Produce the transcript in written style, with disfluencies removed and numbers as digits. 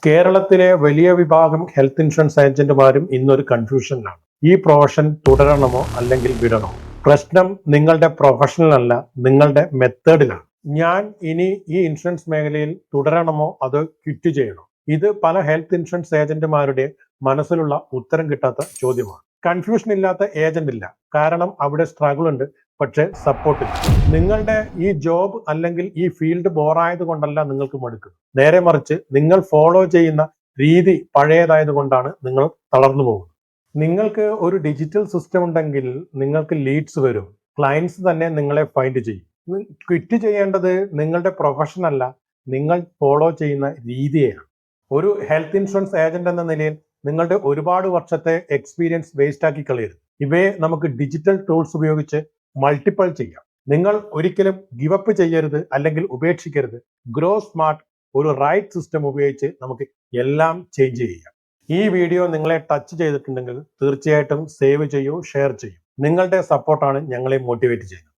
കേരളത്തിലെ വലിയ വിഭാഗം ഹെൽത്ത് ഇൻഷുറൻസ് ഏജന്റുമാരും ഇന്നൊരു കൺഫ്യൂഷനിലാണ്. ഈ പ്രൊഫഷൻ തുടരണമോ അല്ലെങ്കിൽ വിടണോ? പ്രശ്നം നിങ്ങളുടെ പ്രൊഫഷനിലല്ല, നിങ്ങളുടെ മെത്തേഡിലാണ്. ഞാൻ ഇനി ഈ ഇൻഷുറൻസ് മേഖലയിൽ തുടരണമോ അതോ ക്വിറ്റ് ചെയ്യണോ? ഇത് പല ഹെൽത്ത് ഇൻഷുറൻസ് ഏജന്റുമാരുടെ മനസ്സിലുള്ള ഉത്തരം കിട്ടാത്ത ചോദ്യമാണ്. കൺഫ്യൂഷൻ ഇല്ലാത്ത ഏജന്റ് ഇല്ല, കാരണം അവിടെ സ്ട്രഗിൾ ഉണ്ട്, പക്ഷെ സപ്പോർട്ട് ഇല്ല. നിങ്ങളുടെ ഈ ജോബ് അല്ലെങ്കിൽ ഈ ഫീൽഡ് ബോറായത് കൊണ്ടല്ല നിങ്ങൾക്ക് മടുക്കുന്നത്. നേരെ മറിച്ച് നിങ്ങൾ ഫോളോ ചെയ്യുന്ന രീതി പഴയതായത് കൊണ്ടാണ് നിങ്ങൾ തളർന്നു പോകുന്നത്. നിങ്ങൾക്ക് ഒരു ഡിജിറ്റൽ സിസ്റ്റം ഉണ്ടെങ്കിൽ നിങ്ങൾക്ക് ലീഡ്സ് വരും, ക്ലയൻസ് തന്നെ നിങ്ങളെ ഫൈൻഡ് ചെയ്യും. ക്വിറ്റ് ചെയ്യേണ്ടത് നിങ്ങളുടെ പ്രൊഫഷൻ അല്ല, നിങ്ങൾ ഫോളോ ചെയ്യുന്ന രീതിയെയാണ്. ഒരു ഹെൽത്ത് ഇൻഷുറൻസ് ഏജന്റ് എന്ന നിലയിൽ നിങ്ങളുടെ ഒരുപാട് വർഷത്തെ എക്സ്പീരിയൻസ് വേസ്റ്റ് ആക്കി കളയരുത്. ഇവയെ നമുക്ക് ഡിജിറ്റൽ ടൂൾസ് ഉപയോഗിച്ച് മൾട്ടിപ്പിൾ ചെയ്യാം. നിങ്ങൾ ഒരിക്കലും ഗിവ് അപ്പ് ചെയ്യരുത് അല്ലെങ്കിൽ ഉപേക്ഷിക്കരുത്. ഗ്രോ സ്മാർട്ട്, ഒരു റൈറ്റ് സിസ്റ്റം ഉപയോഗിച്ച് നമുക്ക് എല്ലാം ചേഞ്ച് ചെയ്യാം. ഈ വീഡിയോ നിങ്ങളെ ടച്ച് ചെയ്തിട്ടുണ്ടെങ്കിൽ തീർച്ചയായിട്ടും സേവ് ചെയ്യൂ, ഷെയർ ചെയ്യൂ. നിങ്ങളുടെ സപ്പോർട്ടാണ് ഞങ്ങളെ മോട്ടിവേറ്റ് ചെയ്യുന്നത്.